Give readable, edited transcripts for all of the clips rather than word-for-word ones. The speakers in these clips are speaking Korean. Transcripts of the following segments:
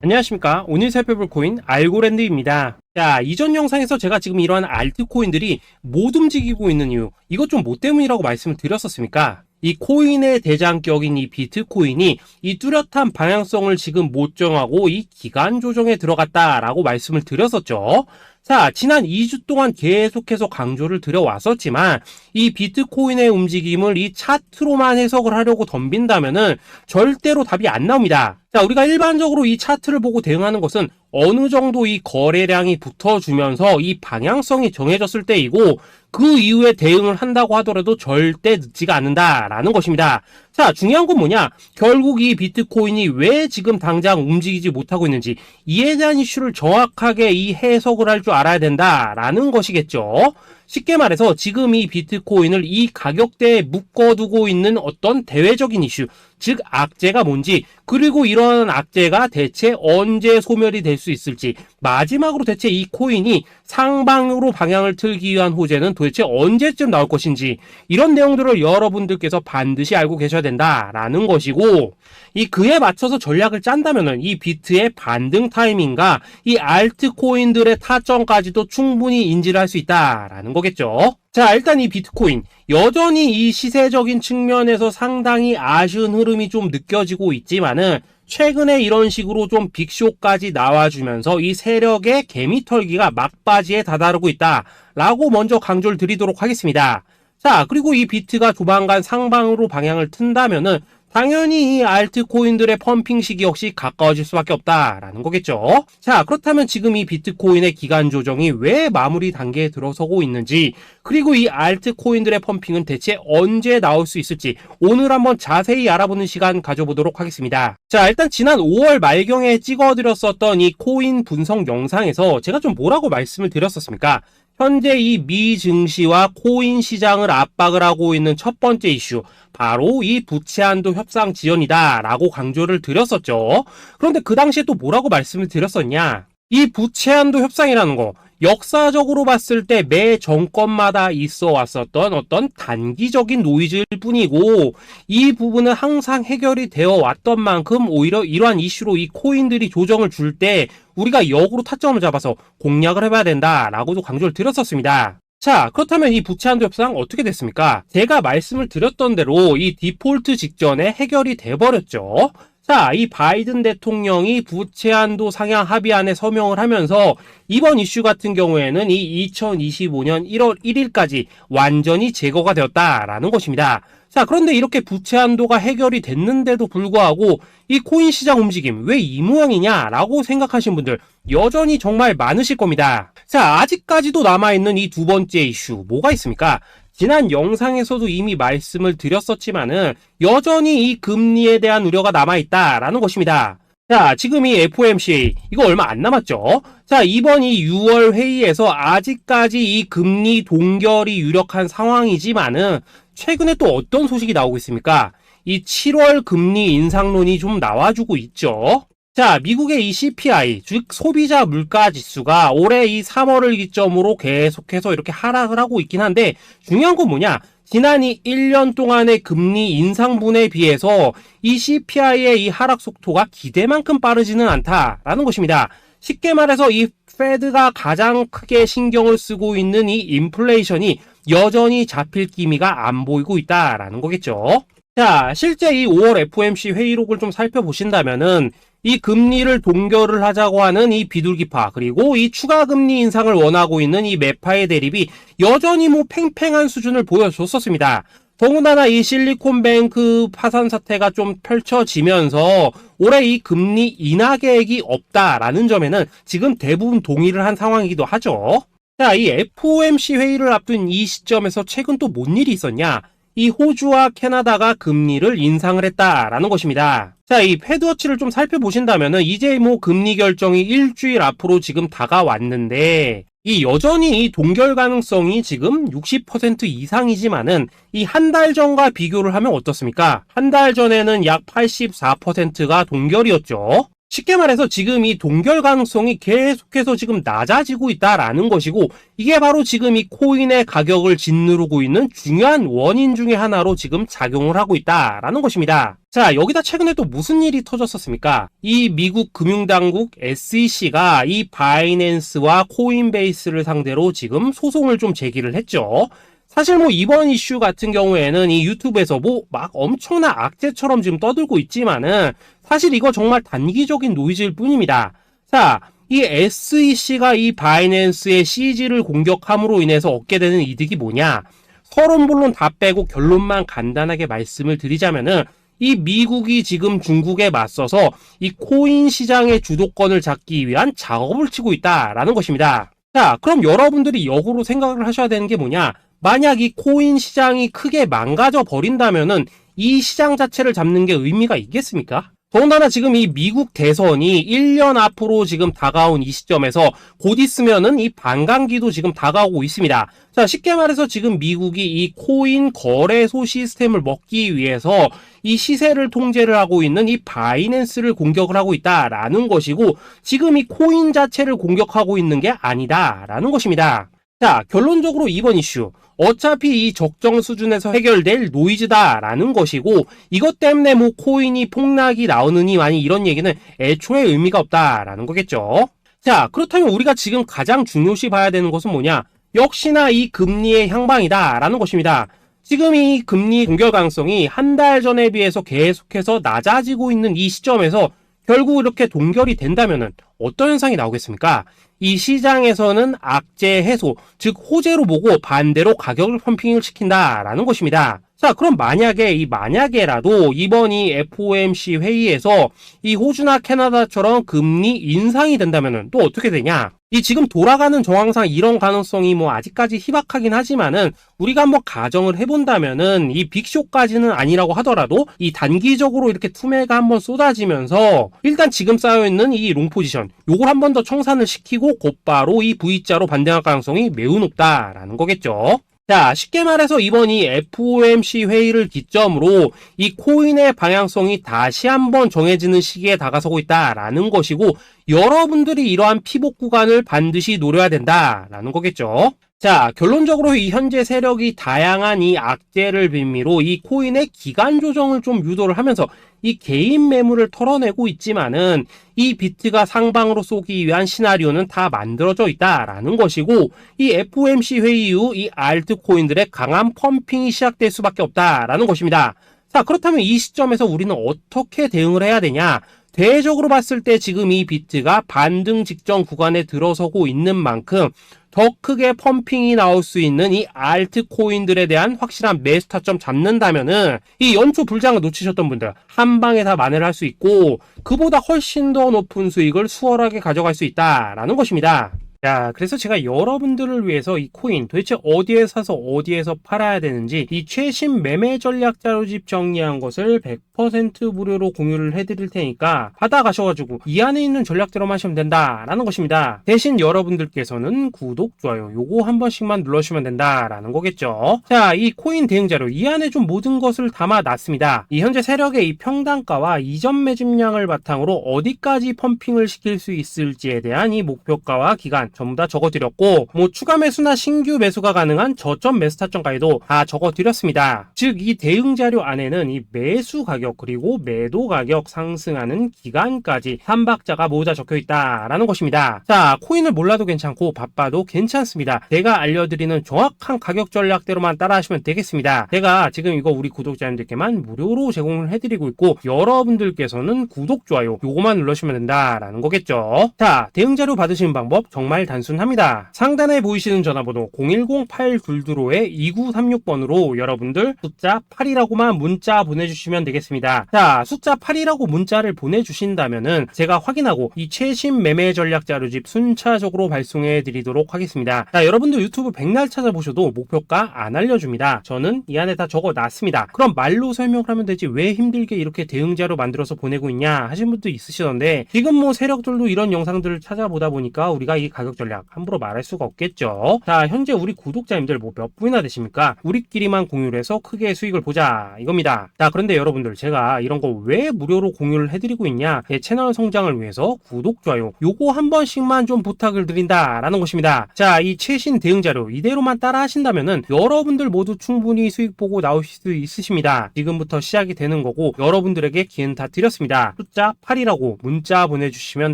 안녕하십니까. 오늘 살펴볼 코인 알고랜드입니다. 자, 이전 영상에서 제가 지금 이러한 알트코인들이 못 움직이고 있는 이유, 이것 좀 뭐 때문이라고 말씀을 드렸었습니까? 이 코인의 대장격인 이 비트코인이 이 뚜렷한 방향성을 지금 못 정하고 이 기간 조정에 들어갔다라고 말씀을 드렸었죠. 자, 지난 2주 동안 계속해서 강조를 드려왔었지만 이 비트코인의 움직임을 이 차트로만 해석을 하려고 덤빈다면은 절대로 답이 안 나옵니다. 자, 우리가 일반적으로 이 차트를 보고 대응하는 것은 어느 정도 이 거래량이 붙어주면서 이 방향성이 정해졌을 때이고, 그 이후에 대응을 한다고 하더라도 절대 늦지가 않는다라는 것입니다. 자, 중요한 건 뭐냐? 결국 이 비트코인이 왜 지금 당장 움직이지 못하고 있는지, 이에 대한 이슈를 정확하게 이 해석을 할 줄 알아야 된다라는 것이겠죠. 쉽게 말해서 지금 이 비트코인을 이 가격대에 묶어두고 있는 어떤 대외적인 이슈, 즉 악재가 뭔지, 그리고 이런 악재가 대체 언제 소멸이 될 수 있을지, 마지막으로 대체 이 코인이 상방으로 방향을 틀기 위한 호재는 도대체 언제쯤 나올 것인지, 이런 내용들을 여러분들께서 반드시 알고 계셔야 된다라는 것이고, 이 그에 맞춰서 전략을 짠다면은 이 비트의 반등 타이밍과 이 알트코인들의 타점까지도 충분히 인지를 할 수 있다라는 거겠죠. 자, 일단 이 비트코인 여전히 이 시세적인 측면에서 상당히 아쉬운 흐름이 좀 느껴지고 있지만은, 최근에 이런 식으로 좀 빅쇼까지 나와주면서 이 세력의 개미털기가 막바지에 다다르고 있다라고 먼저 강조를 드리도록 하겠습니다. 자, 그리고 이 비트가 조만간 상방으로 방향을 튼다면은 당연히 이 알트코인들의 펌핑 시기 역시 가까워질 수밖에 없다라는 거겠죠. 자, 그렇다면 지금 이 비트코인의 기간 조정이 왜 마무리 단계에 들어서고 있는지, 그리고 이 알트코인들의 펌핑은 대체 언제 나올 수 있을지 오늘 한번 자세히 알아보는 시간 가져보도록 하겠습니다. 자, 일단 지난 5월 말경에 찍어드렸었던 이 코인 분석 영상에서 제가 좀 뭐라고 말씀을 드렸었습니까? 현재 이 미 증시와 코인 시장을 압박을 하고 있는 첫 번째 이슈, 바로 이 부채 한도 협상 지연이다 라고 강조를 드렸었죠. 그런데 그 당시에 또 뭐라고 말씀을 드렸었냐? 이 부채 한도 협상이라는 거, 역사적으로 봤을 때 매 정권마다 있어 왔었던 어떤 단기적인 노이즈일 뿐이고, 이 부분은 항상 해결이 되어 왔던 만큼 오히려 이러한 이슈로 이 코인들이 조정을 줄 때 우리가 역으로 타점을 잡아서 공략을 해봐야 된다라고도 강조를 드렸었습니다. 자, 그렇다면 이 부채 한도 협상 어떻게 됐습니까? 제가 말씀을 드렸던 대로 이 디폴트 직전에 해결이 돼버렸죠. 자, 이 바이든 대통령이 부채 한도 상향 합의안에 서명을 하면서 이번 이슈 같은 경우에는 이 2025년 1월 1일까지 완전히 제거가 되었다라는 것입니다. 자, 그런데 이렇게 부채 한도가 해결이 됐는데도 불구하고 이 코인 시장 움직임 왜 이 모양이냐라고 생각하시는 분들 여전히 정말 많으실 겁니다. 자, 아직까지도 남아있는 이 두 번째 이슈 뭐가 있습니까? 지난 영상에서도 이미 말씀을 드렸었지만은 여전히 이 금리에 대한 우려가 남아있다라는 것입니다. 자, 지금 이 FOMC 이거 얼마 안 남았죠? 자, 이번 이 6월 회의에서 아직까지 이 금리 동결이 유력한 상황이지만은 최근에 또 어떤 소식이 나오고 있습니까? 이 7월 금리 인상론이 좀 나와주고 있죠. 자, 미국의 이 CPI, 즉 소비자 물가 지수가 올해 이 3월을 기점으로 계속해서 이렇게 하락을 하고 있긴 한데, 중요한 건 뭐냐? 지난 이 1년 동안의 금리 인상분에 비해서 이 CPI의 이 하락 속도가 기대만큼 빠르지는 않다라는 것입니다. 쉽게 말해서 이 페드가 가장 크게 신경을 쓰고 있는 이 인플레이션이 여전히 잡힐 기미가 안 보이고 있다라는 거겠죠. 자, 실제 이 5월 FOMC 회의록을 좀 살펴보신다면은 이 금리를 동결을 하자고 하는 이 비둘기파, 그리고 이 추가 금리 인상을 원하고 있는 이 매파의 대립이 여전히 뭐 팽팽한 수준을 보여줬었습니다. 더군다나 이 실리콘뱅크 파산 사태가 좀 펼쳐지면서 올해 이 금리 인하 계획이 없다라는 점에는 지금 대부분 동의를 한 상황이기도 하죠. 자, 이 FOMC 회의를 앞둔 이 시점에서 최근 또 뭔 일이 있었냐? 이 호주와 캐나다가 금리를 인상을 했다라는 것입니다. 자, 이 패드워치를 좀 살펴보신다면은 이제 뭐 금리 결정이 일주일 앞으로 지금 다가왔는데, 이 여전히 이 동결 가능성이 지금 60% 이상이지만은 이 한 달 전과 비교를 하면 어떻습니까? 한 달 전에는 약 84%가 동결이었죠. 쉽게 말해서 지금 이 동결 가능성이 계속해서 지금 낮아지고 있다라는 것이고, 이게 바로 지금 이 코인의 가격을 짓누르고 있는 중요한 원인 중에 하나로 지금 작용을 하고 있다라는 것입니다. 자, 여기다 최근에 또 무슨 일이 터졌었습니까? 이 미국 금융당국 SEC가 이 바이낸스와 코인베이스를 상대로 지금 소송을 좀 제기를 했죠. 사실 뭐 이번 이슈 같은 경우에는 이 유튜브에서 뭐 막 엄청난 악재처럼 지금 떠들고 있지만은 사실 이거 정말 단기적인 노이즈일 뿐입니다. 자, 이 SEC가 이 바이낸스의 CG를 공격함으로 인해서 얻게 되는 이득이 뭐냐? 서론본론 다 빼고 결론만 간단하게 말씀을 드리자면은, 이 미국이 지금 중국에 맞서서 이 코인 시장의 주도권을 잡기 위한 작업을 치고 있다라는 것입니다. 자, 그럼 여러분들이 역으로 생각을 하셔야 되는 게 뭐냐? 만약 이 코인 시장이 크게 망가져 버린다면은 이 시장 자체를 잡는 게 의미가 있겠습니까? 더군다나 지금 이 미국 대선이 1년 앞으로 지금 다가온 이 시점에서 곧 있으면은 이 반감기도 지금 다가오고 있습니다. 자, 쉽게 말해서 지금 미국이 이 코인 거래소 시스템을 먹기 위해서 이 시세를 통제를 하고 있는 이 바이낸스를 공격을 하고 있다라는 것이고, 지금 이 코인 자체를 공격하고 있는 게 아니다라는 것입니다. 자, 결론적으로 이번 이슈, 어차피 이 적정 수준에서 해결될 노이즈다라는 것이고, 이것 때문에 뭐 코인이 폭락이 나오느니 많이 이런 얘기는 애초에 의미가 없다라는 거겠죠. 자, 그렇다면 우리가 지금 가장 중요시 봐야 되는 것은 뭐냐? 역시나 이 금리의 향방이다라는 것입니다. 지금 이 금리 동결 가능성이 한 달 전에 비해서 계속해서 낮아지고 있는 이 시점에서 결국 이렇게 동결이 된다면은 어떤 현상이 나오겠습니까? 이 시장에서는 악재 해소, 즉 호재로 보고 반대로 가격을 펌핑을 시킨다라는 것입니다. 자, 그럼 만약에라도 이번 이 FOMC 회의에서 이 호주나 캐나다처럼 금리 인상이 된다면은 또 어떻게 되냐? 이 지금 돌아가는 정황상 이런 가능성이 뭐 아직까지 희박하긴 하지만은, 우리가 한번 가정을 해본다면은 이 빅쇼까지는 아니라고 하더라도 이 단기적으로 이렇게 투매가 한번 쏟아지면서 일단 지금 쌓여있는 이 롱 포지션, 요걸 한 번 더 청산을 시키고 곧바로 이 V자로 반등할 가능성이 매우 높다라는 거겠죠. 자, 쉽게 말해서 이번 이 FOMC 회의를 기점으로 이 코인의 방향성이 다시 한번 정해지는 시기에 다가서고 있다라는 것이고, 여러분들이 이러한 피복 구간을 반드시 노려야 된다라는 거겠죠. 자, 결론적으로 이 현재 세력이 다양한 이 악재를 빌미로 이 코인의 기간 조정을 좀 유도를 하면서 이 개인 매물을 털어내고 있지만은, 이 비트가 상방으로 쏘기 위한 시나리오는 다 만들어져 있다라는 것이고, 이 FOMC 회의 이후 이 알트코인들의 강한 펌핑이 시작될 수밖에 없다라는 것입니다. 자, 그렇다면 이 시점에서 우리는 어떻게 대응을 해야 되냐? 대외적으로 봤을 때 지금 이 비트가 반등 직전 구간에 들어서고 있는 만큼 더 크게 펌핑이 나올 수 있는 이 알트코인들에 대한 확실한 매수 타점 잡는다면은 이 연초 불장을 놓치셨던 분들 한 방에 다 만회를 할 수 있고, 그보다 훨씬 더 높은 수익을 수월하게 가져갈 수 있다라는 것입니다. 자, 그래서 제가 여러분들을 위해서 이 코인 도대체 어디에 사서 어디에서 팔아야 되는지 이 최신 매매 전략 자료집 정리한 것을 100% 무료로 공유를 해드릴 테니까 받아가셔가지고 이 안에 있는 전략대로만 하시면 된다라는 것입니다. 대신 여러분들께서는 구독, 좋아요 요거 한 번씩만 눌러주시면 된다라는 거겠죠. 자, 이 코인 대응 자료 이 안에 좀 모든 것을 담아놨습니다. 이 현재 세력의 이 평단가와 이전 매집량을 바탕으로 어디까지 펌핑을 시킬 수 있을지에 대한 이 목표가와 기간 전부 다 적어드렸고, 뭐 추가 매수나 신규 매수가 가능한 저점 매수 타점까지도 다 적어드렸습니다. 즉 이 대응 자료 안에는 이 매수 가격 그리고 매도 가격 상승하는 기간까지 3박자가 모두 다 적혀있다라는 것입니다. 자, 코인을 몰라도 괜찮고 바빠도 괜찮습니다. 제가 알려드리는 정확한 가격 전략대로만 따라하시면 되겠습니다. 제가 지금 이거 우리 구독자님들께만 무료로 제공을 해드리고 있고, 여러분들께서는 구독, 좋아요 요거만 눌러주시면 된다라는 거겠죠. 자, 대응 자료 받으시는 방법 정말 단순합니다. 상단에 보이시는 전화번호 010-822-2936번으로 여러분들 숫자 8이라고만 문자 보내주시면 되겠습니다. 자, 숫자 8이라고 문자를 보내주신다면은 제가 확인하고 이 최신 매매 전략 자료집 순차적으로 발송해 드리도록 하겠습니다. 자, 여러분들 유튜브 백날 찾아보셔도 목표가 안 알려줍니다. 저는 이 안에 다 적어놨습니다. 그럼 말로 설명을 하면 되지 왜 힘들게 이렇게 대응 자료 만들어서 보내고 있냐 하신 분도 있으시던데, 지금 뭐 세력들도 이런 영상들을 찾아보다 보니까 우리가 이 가격 가격 전략 함부로 말할 수가 없겠죠. 자, 현재 우리 구독자님들 뭐 몇 분이나 되십니까? 우리끼리만 공유를 해서 크게 수익을 보자 이겁니다. 자, 그런데 여러분들 제가 이런 거 왜 무료로 공유를 해드리고 있냐? 제 채널 성장을 위해서 구독, 좋아요 요거 한 번씩만 좀 부탁을 드린다 라는 것입니다. 자, 이 최신 대응 자료 이대로만 따라 하신다면은 여러분들 모두 충분히 수익 보고 나오실 수 있으십니다. 지금부터 시작이 되는 거고 여러분들에게 기회는 다 드렸습니다. 숫자 8이라고 문자 보내주시면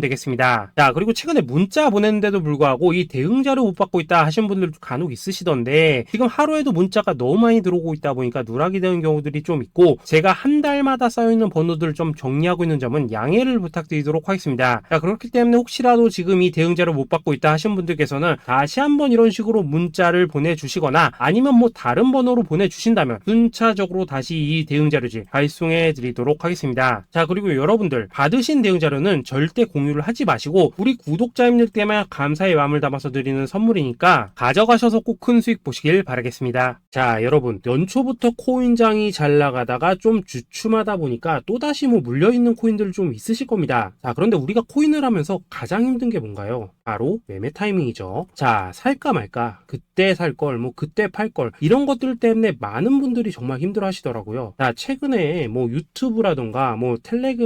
되겠습니다. 자, 그리고 최근에 문자 보냈는데도 불구하고 이 대응 자료 못 받고 있다 하신 분들도 간혹 있으시던데 지금 하루에도 문자가 너무 많이 들어오고 있다 보니까 누락이 되는 경우들이 좀 있고 제가 한 달마다 쌓여있는 번호들을 좀 정리하고 있는 점은 양해를 부탁드리도록 하겠습니다. 자, 그렇기 때문에 혹시라도 지금 이 대응 자료 못 받고 있다 하신 분들께서는 다시 한번 이런 식으로 문자를 보내주시거나 아니면 뭐 다른 번호로 보내주신다면 순차적으로 다시 이 대응 자료지 발송해 드리도록 하겠습니다. 자, 그리고 여러분들 받으신 대응 자료는 절대 공유를 하지 마시고 우리 구독자님들 때문에 감사의 마음을 담아서 드리는 선물이니까 가져가셔서 꼭 큰 수익 보시길 바라겠습니다. 자, 여러분 연초부터 코인장이 잘 나가다가 좀 주춤하다 보니까 또다시 뭐 물려있는 코인들 좀 있으실 겁니다. 자, 그런데 우리가 코인을 하면서 가장 힘든 게 뭔가요? 바로 매매 타이밍이죠. 자, 살까 말까, 그때 살 걸, 뭐 그때 팔 걸, 이런 것들 때문에 많은 분들이 정말 힘들어 하시더라고요. 자, 최근에 뭐 유튜브라던가 뭐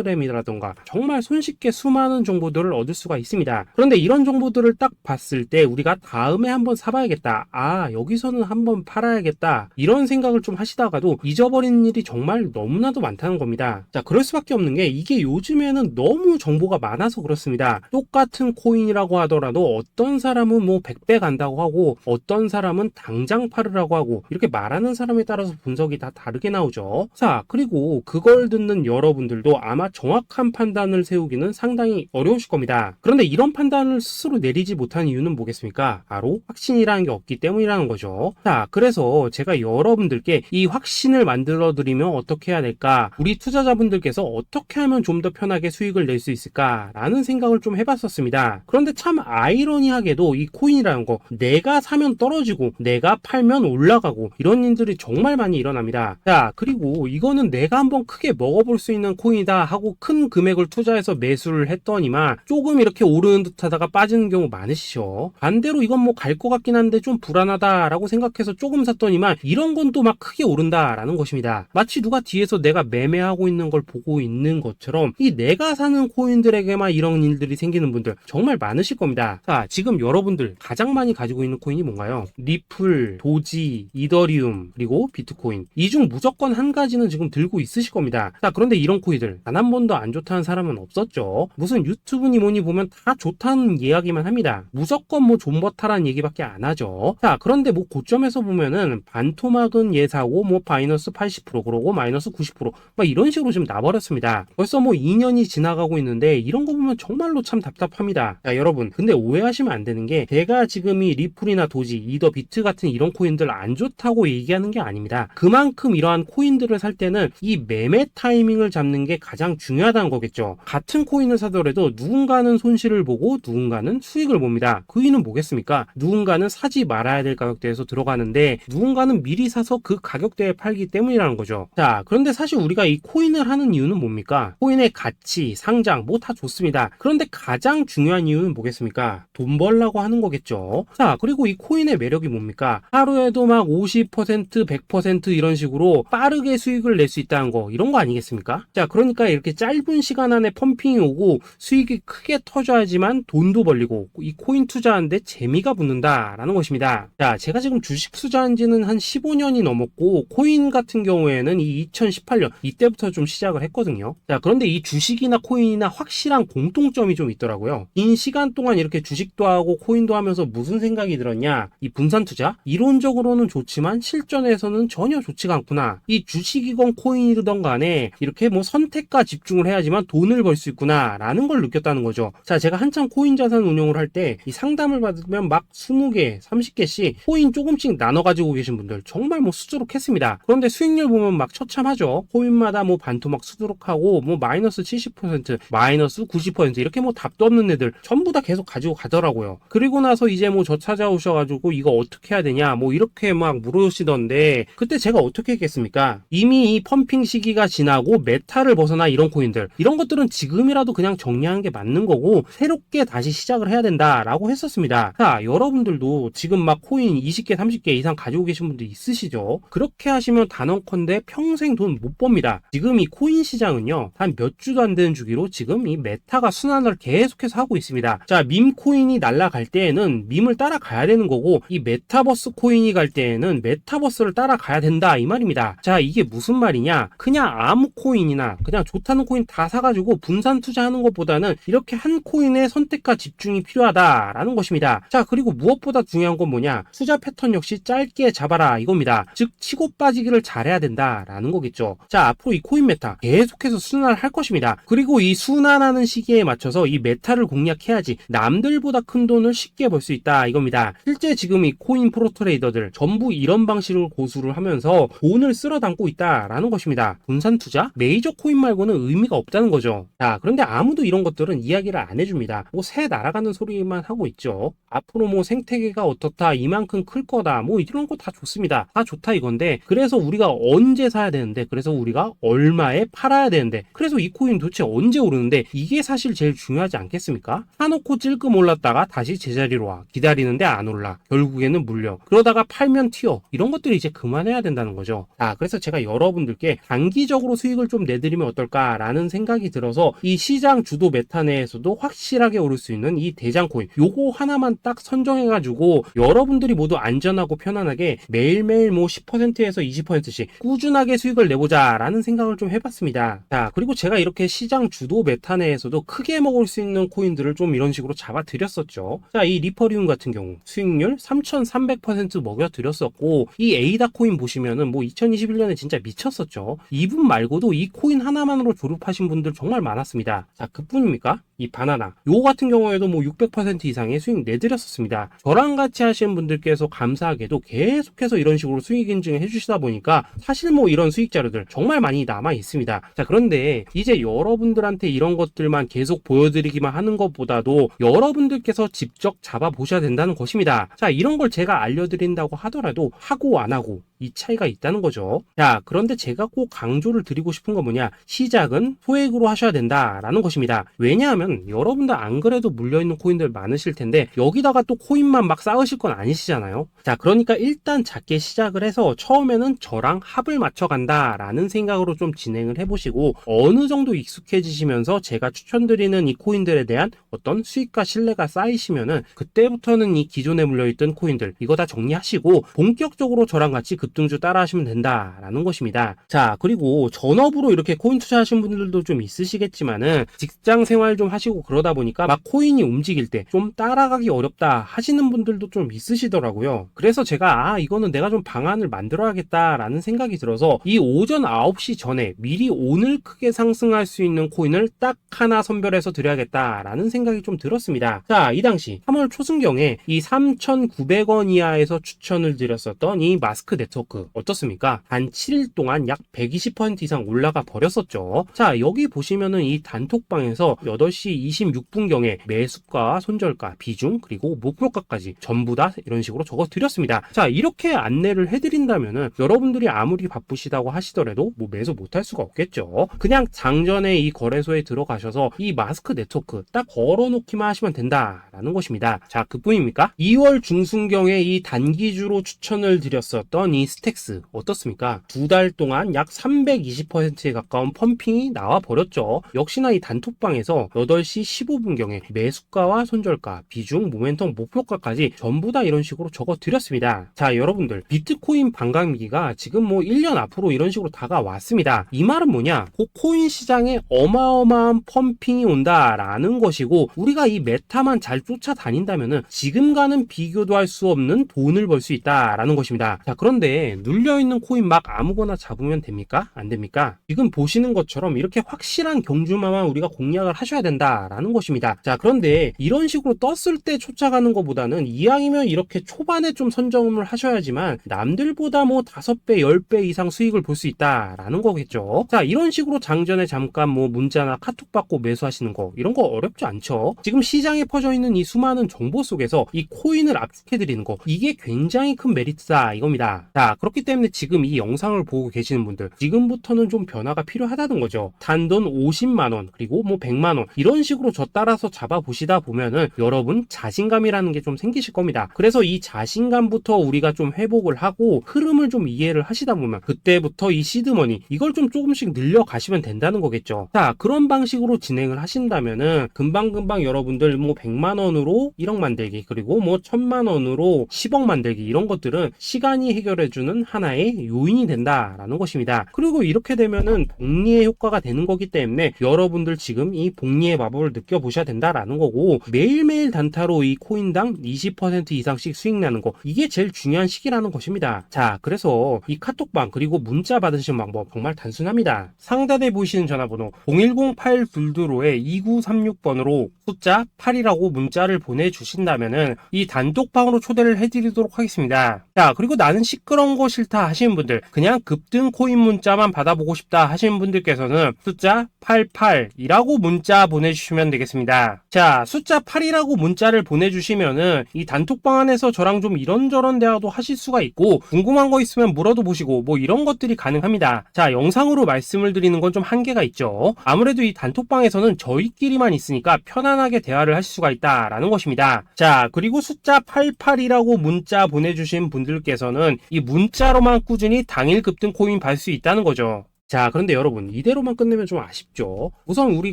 텔레그램이라던가 정말 손쉽게 수많은 정보들을 얻을 수가 있습니다. 그런데 이런 정보들을 딱 봤을 때 우리가 다음에 한번 사봐야겠다, 아 여기서는 한번 팔아야겠다, 이런 생각을 좀 하시다가도 잊어버리는 일이 정말 너무나도 많다는 겁니다. 자, 그럴 수밖에 없는 게 이게 요즘에는 너무 정보가 많아서 그렇습니다. 똑같은 코인이라고 하더라도 어떤 사람은 뭐 100배 간다고 하고 어떤 사람은 당장 팔으라고 하고 이렇게 말하는 사람에 따라서 분석이 다 다르게 나오죠. 자, 그리고 그걸 듣는 여러분들도 아마 정확한 판단을 세우기는 상당히 어려우실 겁니다. 그런데 이런 판단을 스스로 내리지 못한 이유는 뭐겠습니까? 바로 확신이라는 게 없기 때문이라는 거죠. 자, 그래서 제가 여러분들께 이 확신을 만들어 드리면 어떻게 해야 될까? 우리 투자자분들께서 어떻게 하면 좀 더 편하게 수익을 낼 수 있을까? 라는 생각을 좀 해봤었습니다. 그런데 참 아이러니하게도 이 코인이라는 거 내가 사면 떨어지고 내가 팔면 올라가고 이런 일들이 정말 많이 일어납니다. 자, 그리고 이거는 내가 한번 크게 먹어볼 수 있는 코인이다 하고 큰 금액을 투자해서 매수를 했더니만 조금 이렇게 오르는 듯 하다가 빠지는 경우 많으시죠. 반대로 이건 뭐 갈 것 같긴 한데 좀 불안하다라고 생각해서 조금 샀더니만 이런 건 또 막 크게 오른다라는 것입니다. 마치 누가 뒤에서 내가 매매하고 있는 걸 보고 있는 것처럼 이 내가 사는 코인들에게만 이런 일들이 생기는 분들 정말 많으실 겁니다. 자, 지금 여러분들 가장 많이 가지고 있는 코인이 뭔가요? 리플, 도지, 이더리움, 그리고 비트코인. 이 중 무조건 한 가지는 지금 들고 있으실 겁니다. 자, 그런데 이런 코인들 단 한 번도 안 좋다는 사람은 없었죠. 무슨 유튜브니 뭐니 보면 다 좋다는 이야기만 합니다. 무조건 뭐 존버타라는 얘기밖에 안 하죠. 자, 그런데 뭐 고점에서 보면은 반토막은 예사고 뭐 마이너스 80% 그러고 마이너스 90% 막 이런 식으로 지금 나버렸습니다. 벌써 뭐 2년이 지나가고 있는데 이런 거 보면 정말로 참 답답합니다. 자, 여러분 근데 오해하시면 안 되는 게 제가 지금 이 리플이나 도지, 이더, 비트 같은 이런 코인들 안 좋다고 얘기하는 게 아닙니다. 그만큼 이러한 코인들을 살 때는 이 매매 타이밍을 잡는 게 가장 중요하다는 거겠죠. 같은 코인을 사더라도 누군가는 손실을 보고 누군가는 수익을 봅니다. 그 이유는 뭐겠습니까? 누군가는 사지 말아야 될 가격대에서 들어가는데 누군가는 미리 사서 그 가격대에 팔기 때문이라는 거죠. 자, 그런데 사실 우리가 이 코인을 하는 이유는 뭡니까? 코인의 가치, 상장 뭐 다 좋습니다. 그런데 가장 중요한 이유는 뭐겠습니까? 돈 벌라고 하는 거겠죠. 자, 그리고 이 코인의 매력이 뭡니까? 하루에도 막 50%, 100% 이런 식으로 빠르게 수익을 낼 수 있다는 거, 이런 거 아니겠습니까? 자, 그러니까 이렇게 짧은 시간 안에 펌핑이 오고 수익이 크게 터져야지만 돈도 벌리고 이 코인 투자하는데 재미가 붙는다라는 것입니다. 자, 제가 지금 주식 투자한 지는 한 15년이 넘었고 코인 같은 경우에는 이 2018년 이때부터 좀 시작을 했거든요. 자, 그런데 이 주식이나 코인이나 확실한 공통점이 좀 있더라고요. 긴 시간 동안 이렇게 주식도 하고 코인도 하면서 무슨 생각이 들었냐? 이 분산 투자? 이론적으로는 좋지만 실전에서는 전혀 좋지가 않구나. 이 주식이건 코인이든 간에 이렇게 뭐 선택과 집중을 해야지만 돈을 벌 수 있구나 라는 걸 느꼈다는 거죠. 자, 제가 한참 코인 자산 운용을 할 때 이 상담을 받으면 막 20개, 30개씩 코인 조금씩 나눠 가지고 계신 분들 정말 뭐 수두룩했습니다. 그런데 수익률 보면 막 처참하죠. 코인마다 뭐 반토막 수두룩하고 뭐 마이너스 70%, 마이너스 90% 이렇게 뭐 답도 없는 애들 전부 다 계속 계속 가지고 가더라고요. 그리고 나서 이제 뭐 저 찾아오셔가지고 이거 어떻게 해야 되냐 뭐 이렇게 막 물으시던데, 그때 제가 어떻게 했겠습니까? 이미 이 펌핑 시기가 지나고 메타를 벗어나 이런 코인들, 이런 것들은 지금이라도 그냥 정리하는 게 맞는 거고 새롭게 다시 시작을 해야 된다라고 했었습니다. 자, 여러분들도 지금 막 코인 20개 30개 이상 가지고 계신 분들 있으시죠? 그렇게 하시면 단언컨대 평생 돈 못 법니다. 지금 이 코인 시장은요, 한 몇 주도 안 되는 주기로 지금 이 메타가 순환을 계속해서 하고 있습니다. 자, 밈 코인이 날아갈 때에는 밈을 따라가야 되는 거고, 이 메타버스 코인이 갈 때에는 메타버스를 따라가야 된다 이 말입니다. 자, 이게 무슨 말이냐? 그냥 아무 코인이나 그냥 좋다는 코인 다 사가지고 분산 투자하는 것보다는 이렇게 한 코인의 선택과 집중이 필요하다라는 것입니다. 자, 그리고 무엇보다 중요한 건 뭐냐? 투자 패턴 역시 짧게 잡아라 이겁니다. 즉 치고 빠지기를 잘해야 된다라는 거겠죠. 자, 앞으로 이 코인 메타 계속해서 순환을 할 것입니다. 그리고 이 순환하는 시기에 맞춰서 이 메타를 공략해야지 남들보다 큰 돈을 쉽게 벌 수 있다 이겁니다. 실제 지금 이 코인 프로 트레이더들 전부 이런 방식을 고수를 하면서 돈을 쓸어 담고 있다라는 것입니다. 분산 투자? 메이저 코인 말고는 의미가 없다는 거죠. 자, 그런데 아무도 이런 것들은 이야기를 안 해줍니다. 뭐 새 날아가는 소리만 하고 있죠. 앞으로 뭐 생태계가 어떻다, 이만큼 클 거다, 뭐 이런 거 다 좋습니다. 다 좋다 이건데, 그래서 우리가 언제 사야 되는데, 그래서 우리가 얼마에 팔아야 되는데, 그래서 이 코인 도대체 언제 오르는데, 이게 사실 제일 중요하지 않겠습니까? 사놓고 찔끔 올랐다가 다시 제자리로 와, 기다리는데 안 올라, 결국에는 물려, 그러다가 팔면 튀어, 이런 것들이 이제 그만해야 된다는 거죠. 자, 그래서 제가 여러분들께 단기적으로 수익을 좀 내드리면 어떨까라는 생각이 들어서 이 시장 주도 메타 내에서도 확실하게 오를 수 있는 이 대장 코인, 요거 하나만 딱 선정해가지고 여러분들이 모두 안전하고 편안하게 매일매일 뭐 10%에서 20%씩 꾸준하게 수익을 내보자 라는 생각을 좀 해봤습니다. 자, 그리고 제가 이렇게 시장 주도 메타 내에서도 크게 먹을 수 있는 코인들을 좀 이런 식으로 잡아드렸었죠. 자, 이 리퍼리움 같은 경우 수익률 3300% 먹여드렸었고, 이 에이다 코인 보시면은 뭐 2021년에 진짜 미쳤었죠. 이분 말고도 이 코인 하나만으로 졸업하신 분들 정말 많았습니다. 자, 그뿐입니까? 이 바나나 요거 같은 경우에도 뭐 600% 이상의 수익 내드렸었습니다. 저랑 같이 하시는 분들께서 감사하게도 계속해서 이런 식으로 수익 인증을 해주시다 보니까 사실 뭐 이런 수익 자료들 정말 많이 남아 있습니다. 자, 그런데 이제 여러분들한테 이런 것들만 계속 보여드리기만 하는 것보다도 여러분들께서 직접 잡아보셔야 된다는 것입니다. 자, 이런 걸 제가 알려드린다고 하더라도 하고 안 하고 이 차이가 있다는 거죠. 자, 그런데 제가 꼭 강조를 드리고 싶은 건 뭐냐? 시작은 소액으로 하셔야 된다라는 것입니다. 왜냐하면 여러분들 안 그래도 물려있는 코인들 많으실 텐데 여기다가 또 코인만 막 쌓으실 건 아니시잖아요. 자, 그러니까 일단 작게 시작을 해서 처음에는 저랑 합을 맞춰 간다라는 생각으로 좀 진행을 해보시고, 어느 정도 익숙해지시면서 제가 추천드리는 이 코인들에 대한 어떤 수익과 신뢰가 쌓이시면은 그때부터는 이 기존에 물려있던 코인들 이거 다 정리하시고 본격적으로 저랑 같이 급등주 따라 하시면 된다라는 것입니다. 자, 그리고 전업으로 이렇게 코인 투자하시는 분들도 좀 있으시겠지만은 직장 생활 좀 하시고 그러다 보니까 막 코인이 움직일 때 좀 따라가기 어렵다 하시는 분들도 좀 있으시더라고요. 그래서 제가 이거는 내가 좀 방안을 만들어야겠다라는 생각이 들어서 이 오전 9시 전에 미리 오늘 크게 상승할 수 있는 코인을 딱 하나 선별해서 드려야겠다라는 생각이 좀 들었습니다. 자, 이 당시 3월 초순경에 이 3,900원 이하에서 추천을 드렸었던 이 마스크 네트워크 어떻습니까? 단 7일 동안 약 120% 이상 올라가 버렸었죠. 자, 여기 보시면은 이 단톡방에서 8시 26분경에 매수가, 손절가, 비중, 그리고 목표가까지 전부 다 이런 식으로 적어 드렸습니다. 자, 이렇게 안내를 해드린다면은 여러분들이 아무리 바쁘시다고 하시더라도 뭐 매수 못할 수가 없겠죠. 그냥 장전에 이 거래소에 들어가셔서 이 마스크 네트워크 딱 걸어놓기만 하시면 된다라는 것입니다. 자, 그뿐입니까? 2월 중순경에 이 단기주로 추천을 드렸었던 이 스택스 어떻습니까? 2달 동안 약 320%에 가까운 펌핑이 나와 버렸죠. 역시나 이 단톡방에서 8시 15분경에 매수가와 손절가, 비중, 모멘텀, 목표가까지 전부 다 이런 식으로 적어 드렸습니다. 자, 여러분들 비트코인 반감기가 지금 뭐 1년 앞으로 이런 식으로 다가왔습니다. 이 말은 뭐냐? 코인 시장에 어마어마한 펌핑이 온다라는 것이고, 우리가 이 메타만 잘 쫓아다닌다면은 지금과는 비교도 할 수 없는 돈을 벌 수 있다라는 것입니다. 자, 그런데 근데 눌려있는 코인 막 아무거나 잡으면 됩니까? 안 됩니까? 지금 보시는 것처럼 이렇게 확실한 경주마만 우리가 공략을 하셔야 된다라는 것입니다. 자, 그런데 이런 식으로 떴을 때 쫓아가는 것보다는 이왕이면 이렇게 초반에 좀 선점을 하셔야지만 남들보다 뭐 5배, 10배 이상 수익을 볼 수 있다라는 거겠죠. 자, 이런 식으로 장전에 잠깐 뭐 문자나 카톡 받고 매수하시는 거 이런 거 어렵지 않죠. 지금 시장에 퍼져 있는 이 수많은 정보 속에서 이 코인을 압축해드리는 거 이게 굉장히 큰 메리트다 이겁니다. 자, 그렇기 때문에 지금 이 영상을 보고 계시는 분들 지금부터는 좀 변화가 필요하다는 거죠. 단돈 50만원 그리고 뭐 100만원 이런 식으로 저 따라서 잡아보시다 보면은 여러분 자신감이라는 게 좀 생기실 겁니다. 그래서 이 자신감부터 우리가 좀 회복을 하고 흐름을 좀 이해를 하시다 보면 그때부터 이 시드머니 이걸 좀 조금씩 늘려가시면 된다는 거겠죠. 자, 그런 방식으로 진행을 하신다면은 금방금방 여러분들 뭐 100만원으로 1억 만들기 그리고 뭐 1000만원으로 10억 만들기 이런 것들은 시간이 해결해주는 하나의 요인이 된다라는 것입니다. 그리고 이렇게 되면은 복리의 효과가 되는 거기 때문에 여러분들 지금 이 복리의 마법을 느껴보셔야 된다라는 거고 매일매일 단타로 이 코인당 20% 이상씩 수익 나는 거 이게 제일 중요한 시기라는 것입니다. 자, 그래서 이 카톡방 그리고 문자 받으시는 방법 정말 단순합니다. 상단에 보이시는 전화번호 010-8222-2936번으로 숫자 8이라고 문자를 보내주신다면은 이 단톡방으로 초대를 해드리도록 하겠습니다. 자, 그리고 나는 시끄러운 거 싫다 하시는 분들 그냥 급등 코인 문자만 받아보고 싶다 하시는 분들께서는 숫자 88이라고 문자 보내주시면 되겠습니다. 자, 숫자 8이라고 문자를 보내주시면은 이 단톡방 안에서 저랑 좀 이런저런 대화도 하실 수가 있고 궁금한 거 있으면 물어도 보시고 뭐 이런 것들이 가능합니다. 자, 영상으로 말씀을 드리는 건 좀 한계가 있죠. 아무래도 이 단톡방에서는 저희끼리만 있으니까 편안하게 대화를 하실 수가 있다라는 것입니다. 자, 그리고 숫자 88이라고 문자 보내주신 분들께서는 이 문자로만 꾸준히 당일 급등 코인 받을 수 있다는 거죠. 자, 그런데 여러분 이대로만 끝내면 좀 아쉽죠. 우선 우리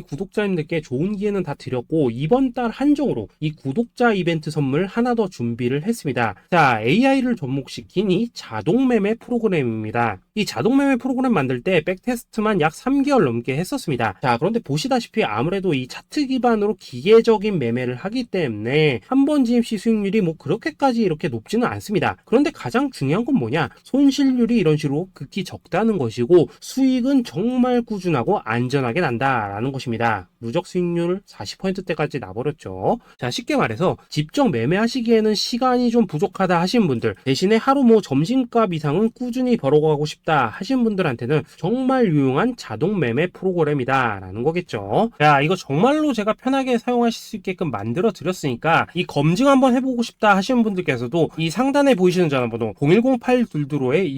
구독자님들께 좋은 기회는 다 드렸고 이번 달 한정으로 이 구독자 이벤트 선물 하나 더 준비를 했습니다. 자, AI를 접목시킨 이 자동매매 프로그램입니다. 이 자동매매 프로그램 만들 때 백테스트만 약 3개월 넘게 했었습니다. 자, 그런데 보시다시피 아무래도 이 차트 기반으로 기계적인 매매를 하기 때문에 한 번 진입 시 수익률이 뭐 그렇게까지 이렇게 높지는 않습니다. 그런데 가장 중요한 건 뭐냐? 손실률이 이런 식으로 극히 적다는 것이고 수익은 정말 꾸준하고 안전하게 난다라는 것입니다. 누적 수익률 40%대까지 나버렸죠. 자, 쉽게 말해서 직접 매매하시기에는 시간이 좀 부족하다 하신 분들 대신에 하루 뭐 점심값 이상은 꾸준히 벌어가고 싶다 하신 분들한테는 정말 유용한 자동 매매 프로그램이다 라는 거겠죠. 자, 이거 정말로 제가 편하게 사용하실 수 있게끔 만들어 드렸으니까 이 검증 한번 해보고 싶다 하시는 분들께서도 이 상단에 보이시는 전화번호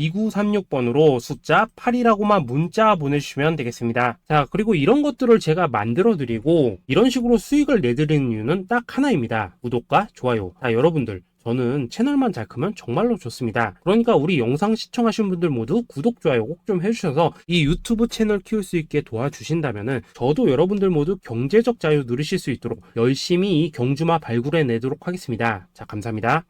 010-8222-2936번으로 숫자 8이라고만 문자 보내주시면 되겠습니다. 자, 그리고 이런 것들을 제가 만들어 드리고 이런 식으로 수익을 내드리는 이유는 딱 하나입니다. 구독과 좋아요. 자, 여러분들 저는 채널만 잘 크면 정말로 좋습니다. 그러니까 우리 영상 시청하신 분들 모두 구독, 좋아요 꼭 좀 해주셔서 이 유튜브 채널 키울 수 있게 도와주신다면은 저도 여러분들 모두 경제적 자유 누리실 수 있도록 열심히 이 경주마 발굴해 내도록 하겠습니다. 자, 감사합니다.